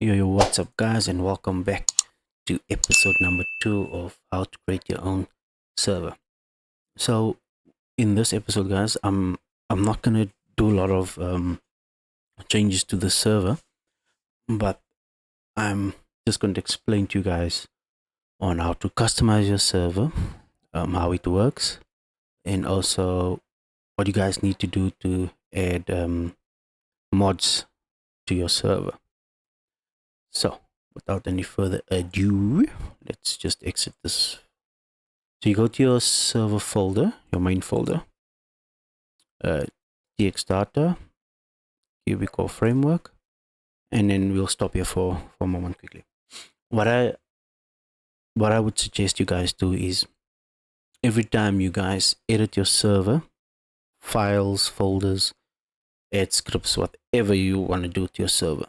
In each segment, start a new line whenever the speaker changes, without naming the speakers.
Yo, what's up guys, and welcome back to episode number 2 of how to create your own server. So in this episode guys, I'm not gonna do a lot of changes to the server, but I'm just going to explain to you guys on how to customize your server, how it works, and also what you guys need to do to add mods to your server. So without any further ado, let's just exit this. So you go to your server folder, your main folder, tx data, 𝐾𝐤𝐿 framework, and then we'll stop here for a moment quickly. What I would suggest you guys do is every time you guys edit your server, files, folders, add scripts, whatever you want to do to your server,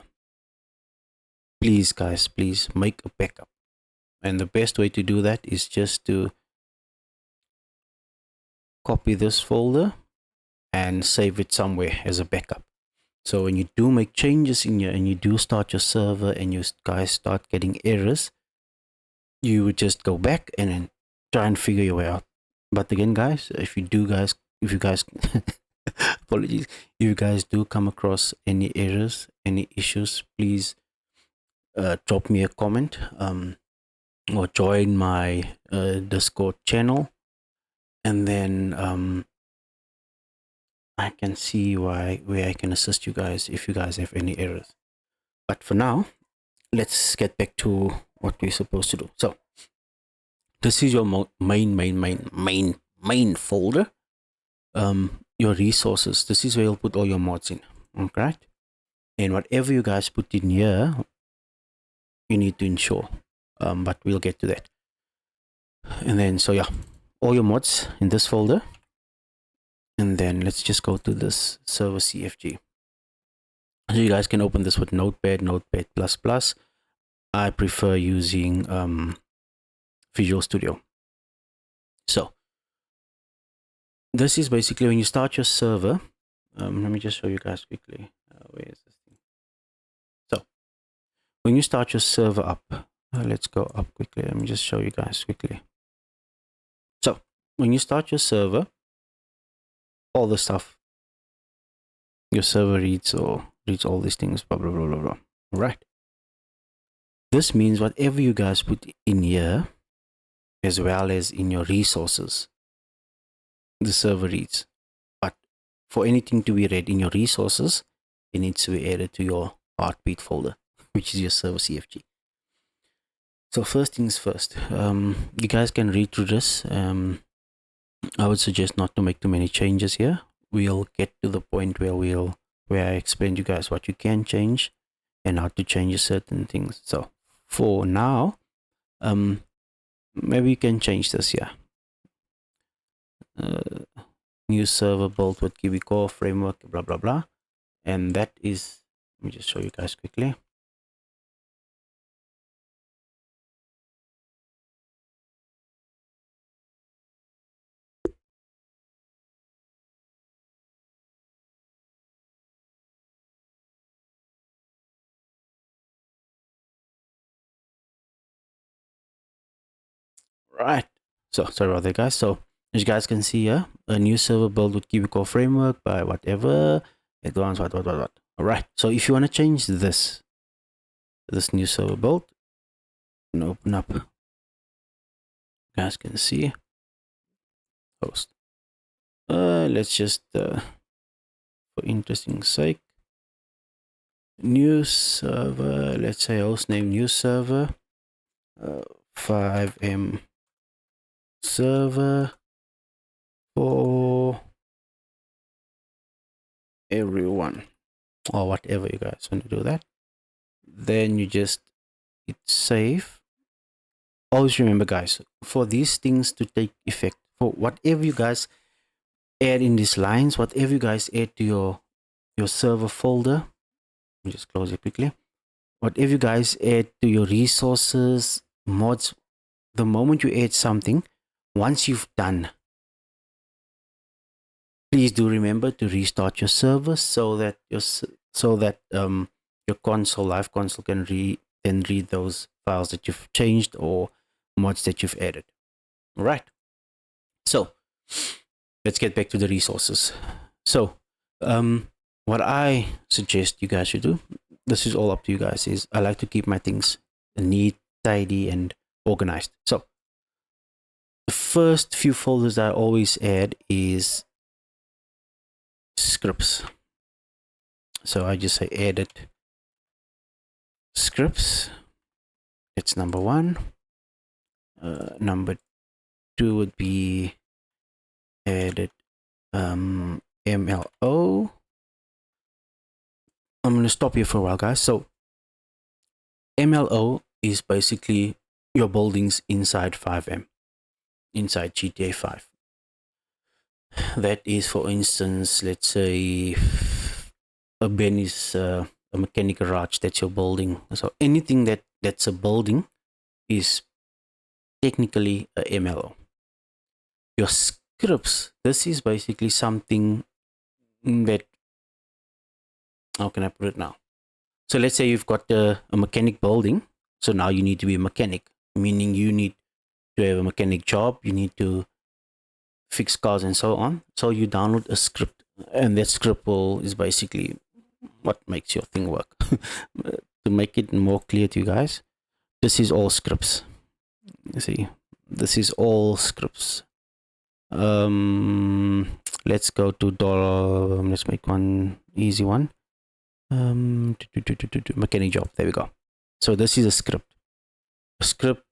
please guys, please make a backup. And the best way to do that is just to copy this folder and save it somewhere as a backup. So when you do make changes in your, and you do start your server and you guys start getting errors, you would just go back and then try and figure your way out. But again guys, if you guys apologies, if you guys do come across any errors, any issues, please drop me a comment or join my Discord channel, and then I can see where I can assist you guys if you guys have any errors. But for now, let's get back to what we're supposed to do. So this is your main folder. Your resources, this is where you'll put all your mods in. Okay, and whatever you guys put in here, you need to ensure, but we'll get to that. And then, so yeah, all your mods in this folder. And then let's just go to this server CFG. So you guys can open this with Notepad, Notepad++. I prefer using Visual Studio. So this is basically when you start your server. Let me just show you guys quickly. Where is this thing? So when you start your server up, let's go up quickly. Let me just show you guys quickly. So when you start your server, all the stuff, your server reads all these things, blah blah blah blah blah. Right. This means whatever you guys put in here, as well as in your resources, the server reads. But for anything to be read in your resources, it needs to be added to your heartbeat folder, which is your server CFG. So first things first, you guys can read through this. I would suggest not to make too many changes here. We'll get to the point where I explain to you guys what you can change and how to change certain things. So for now, maybe you can change this here. New server built with 𝐾𝐤𝐿 framework, blah blah blah, and that is, let me just show you guys quickly. Right, so sorry about that guys. So as you guys can see here, a new server built with 𝐾𝐤𝐿 framework by whatever advanced what. All right, so if you want to change this new server build, and open up, you guys can see host. Let's just for interesting sake, new server, let's say host name new server, FiveM server for everyone, or whatever you guys want to do that. Then you just hit save. Always remember guys, for these things to take effect, for whatever you guys add in these lines, whatever you guys add to your server folder, let me just close it quickly. Whatever you guys add to your resources, mods, the moment you add something, once you've done, please do remember to restart your server so that your your console, live console, can then read those files that you've changed or mods that you've added. All right. So let's get back to the resources. So what I suggest you guys should do, this is all up to you guys, is I like to keep my things neat, tidy, and organized. So the first few folders I always add is scripts. So I just say edit scripts. It's number 1. Number 2 would be edit MLO. I'm going to stop here for a while, guys. So MLO is basically your buildings inside FiveM, inside GTA 5. That is, for instance, let's say a bin is a mechanic garage, that's your building. So anything that's a building is technically a MLO. Your scripts, this is basically something that, how can I put it now? So let's say you've got a mechanic building. So now you need to be a mechanic, meaning you need to have a mechanic job. You need to fix cars and so on. So you download a script, and that script is basically what makes your thing work. To make it more clear to you guys, this is all scripts. You see, this is all scripts. Let's go to dollar. Let's make one easy one. Mechanic job. There we go. So this is a script. A script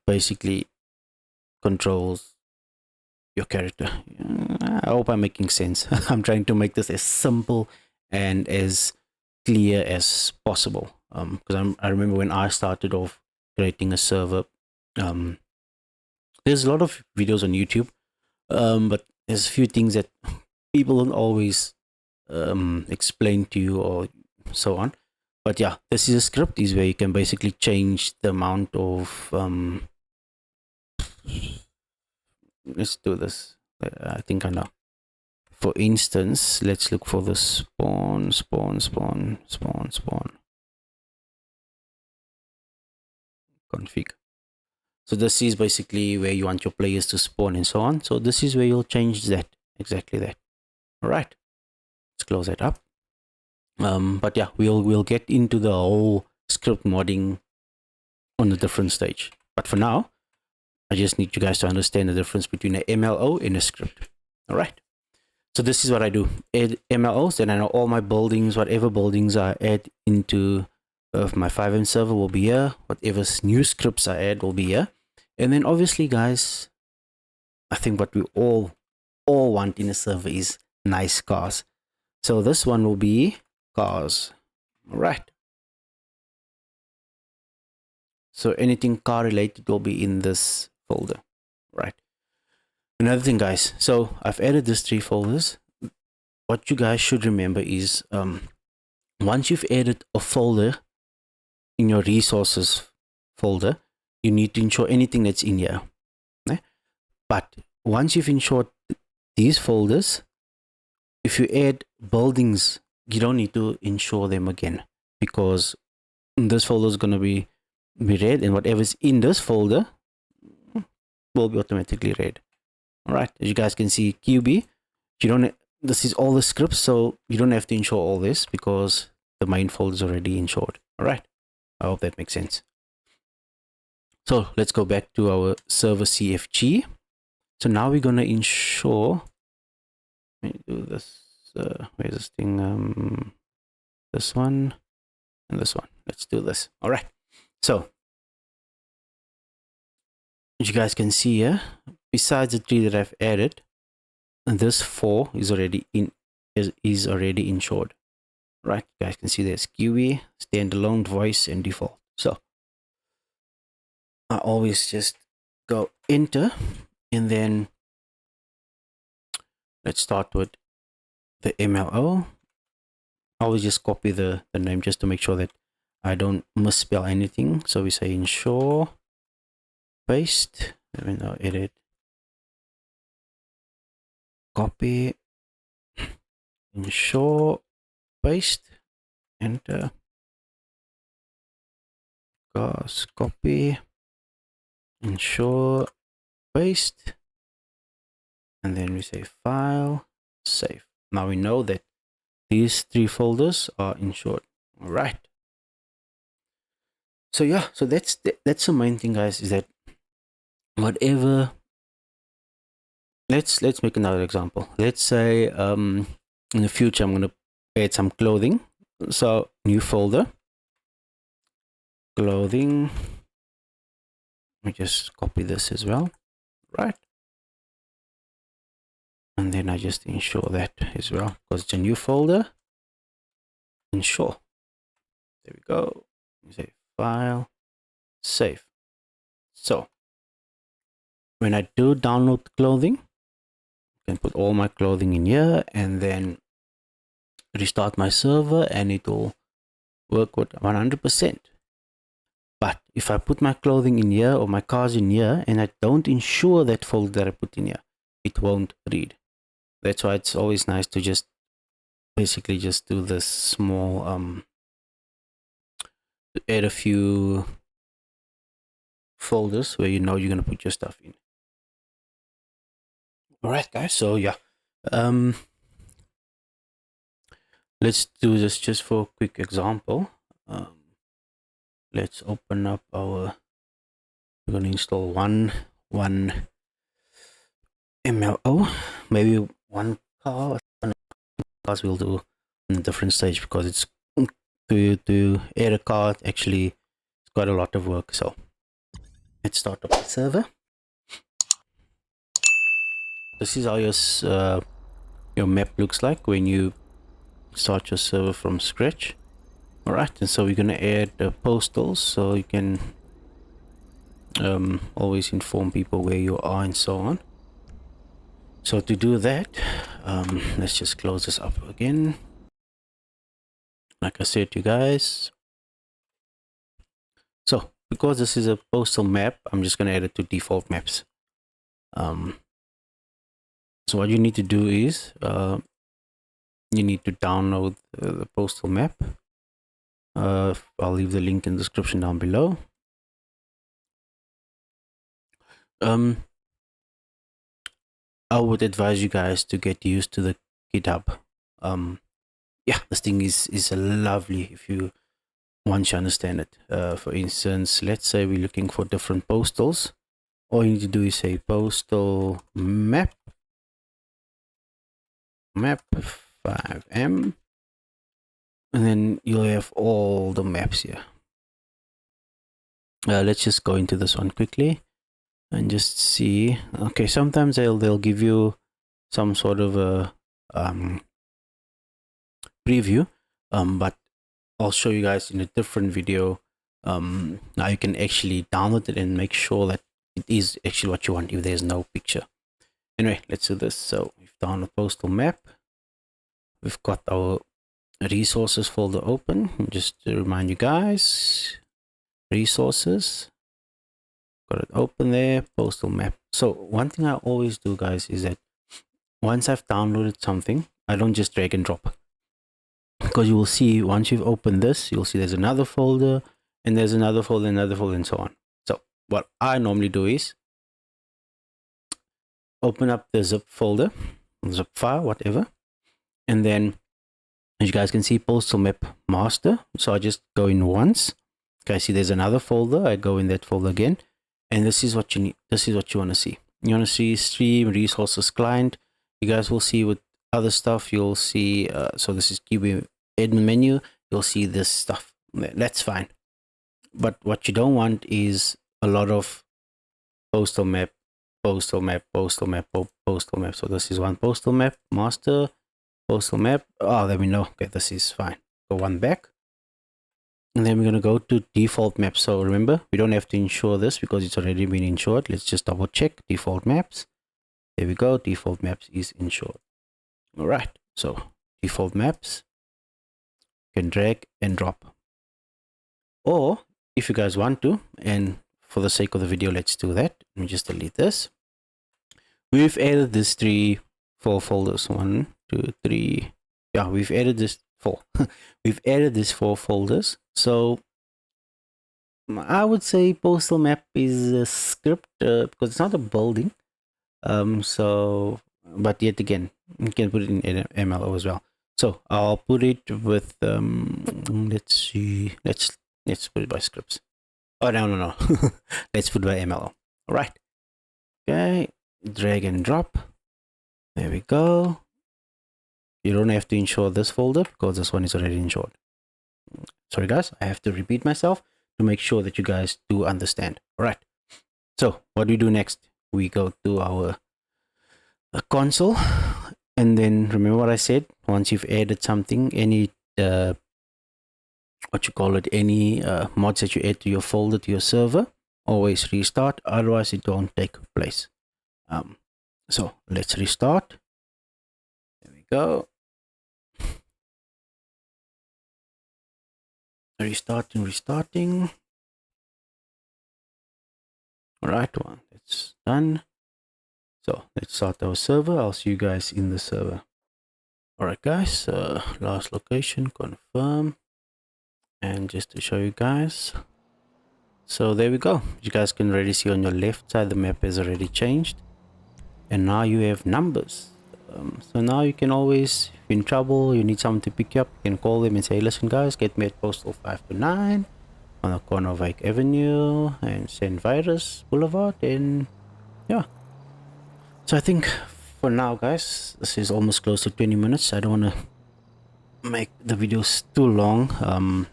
basically controls your character. I hope I'm making sense. I'm trying to make this as simple and as clear as possible. Because I remember when I started off creating a server, there's a lot of videos on YouTube, but there's a few things that people don't always explain to you or so on. But yeah, this is a script, is where you can basically change the amount of let's do this. I think I know. For instance, let's look for the spawn config. So this is basically where you want your players to spawn and so on. So this is where you'll change that, exactly that. All right, let's close that up. But yeah, we'll get into the whole script modding on a different stage. But for now, I just need you guys to understand the difference between an MLO and a script. All right. So this is what I do. Add MLOs, then I know all my buildings, whatever buildings I add into my FiveM server will be here. Whatever new scripts I add will be here. And then obviously, guys, I think what we all want in a server is nice cars. So this one will be cars. All right. So anything car related will be in this folder, right? Another thing, guys, so I've added these 3 folders. What you guys should remember is once you've added a folder in your resources folder, you need to ensure anything that's in here. Okay? But once you've ensured these folders, if you add buildings, you don't need to ensure them again, because this folder is going to be read, and whatever's in this folder will be automatically read. All right, as you guys can see, QB, you don't, this is all the scripts, so you don't have to ensure all this because the main folder is already ensured. All right, I hope that makes sense. So let's go back to our server CFG. So now we're going to ensure, let me do this, where's this thing, this one and this one. Let's do this. All right, so as you guys can see here, besides the 3 that I've added, this 4 is already already ensured. Right, you guys can see there's QE, standalone, voice, and default. So I always just go enter, and then let's start with the MLO. I always just copy the name just to make sure that I don't misspell anything. So we say ensure, paste, let me now edit, copy, ensure, paste, enter. copy, ensure, paste, and then we say file, save. Now we know that these 3 folders are ensured. All right. So yeah, so that's the main thing, guys, is that whatever, let's make another example. Let's say in the future I'm going to add some clothing. So new folder, clothing. Let me just copy this as well, right? And then I just ensure that as well, because it's a new folder. Ensure. There we go. Say file, save. So when I do download clothing, I can put all my clothing in here and then restart my server and it will work with 100%. But if I put my clothing in here or my cars in here and I don't ensure that folder that I put in here, it won't read. That's why it's always nice to just basically just do this small add a few folders where you know you're going to put your stuff in. All right, guys, so yeah, let's do this just for a quick example. Let's open up our, we're going to install one MLO, maybe one car. Cars we'll do on a different stage, because it's to add a card actually it's quite a lot of work. So let's start up the server. This is how your map looks like when you start your server from scratch. All right, and so we're going to add postals so you can always inform people where you are and so on. So to do that, let's just close this up again. Like I said to you guys, so because this is a postal map, I'm just going to add it to default maps. So what you need to do is you need to download the postal map. I'll leave the link in the description down below. I would advise you guys to get used to the GitHub. Yeah, this thing is lovely if you once you understand it. For instance, let's say we're looking for different postals. All you need to do is say postal map FiveM, and then you'll have all the maps here. Let's just go into this one quickly and just see. Okay, sometimes they'll give you some sort of a preview, but I'll show you guys in a different video. Now you can actually download it and make sure that it is actually what you want if there's no picture. Anyway, let's do this. So we've downloaded postal map. We've got our resources folder open. Just to remind you guys, resources, got it open there, postal map. So one thing I always do, guys, is that once I've downloaded something, I don't just drag and drop, because you will see once you've opened this, you'll see there's another folder and there's another folder, another folder, and so on. So what I normally do is open up the zip folder, zip file, whatever, and then as you guys can see, postal map master. So I just go in once. Okay, see there's another folder, I go in that folder again, and this is what you need. This is what you want to see. You want to see stream resources client. You guys will see with other stuff, you'll see so this is keyway admin menu, you'll see this stuff. That's fine, but what you don't want is a lot of postal map, postal map, postal map, postal map. So this is one postal map master, postal map. Oh, there we know. Okay, this is fine. Go one back, and then we're going to go to default maps. So remember, we don't have to ensure this because it's already been insured. Let's just double check default maps. There we go. Default maps is insured. All right, so default maps, you can drag and drop, or if you guys want to, and for the sake of the video, let's do that. Let me just delete this. We've added this 4 folders. 1, 2, 3. Yeah, we've added this 4. We've added this 4 folders. So I would say Postal Map is a script because it's not a building. So, but yet again, you can put it in MLO as well. So I'll put it with let's see, let's put it by scripts. Oh no. Let's put it by MLO. All right. Okay. Drag and drop. There we go. You don't have to install this folder because this one is already installed. Sorry guys, I have to repeat myself to make sure that you guys do understand. All right. So what do we do next? We go to our console, and then remember what I said. Once you've added something, any what you call it, any mods that you add to your folder, to your server, always restart, otherwise it won't take place. So let's restart. There we go. Restarting. All right, one, that's done. So let's start our server. I'll see you guys in the server. All right guys, last location, confirm. And just to show you guys, so there we go. You guys can already see on your left side the map has already changed, and now you have numbers. So now you can always, if you're in trouble, you need someone to pick you up, you can call them and say, listen guys, get me at postal 529 on the corner of Ike Avenue and St. Vitus Boulevard. And yeah, so I think for now guys, this is almost close to 20 minutes. I don't want to make the videos too long.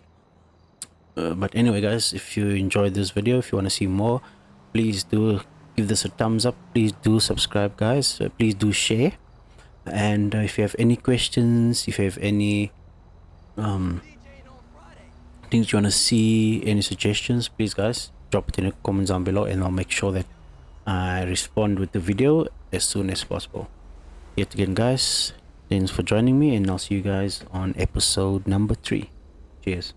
But anyway guys, if you enjoyed this video, if you want to see more, please do give this a thumbs up. Please do subscribe guys. Please do share. And if you have any questions, if you have any things you want to see, any suggestions, please guys drop it in the comments down below, and I'll make sure that I respond with the video as soon as possible. Yet again guys, thanks for joining me, and I'll see you guys on episode number 3. Cheers.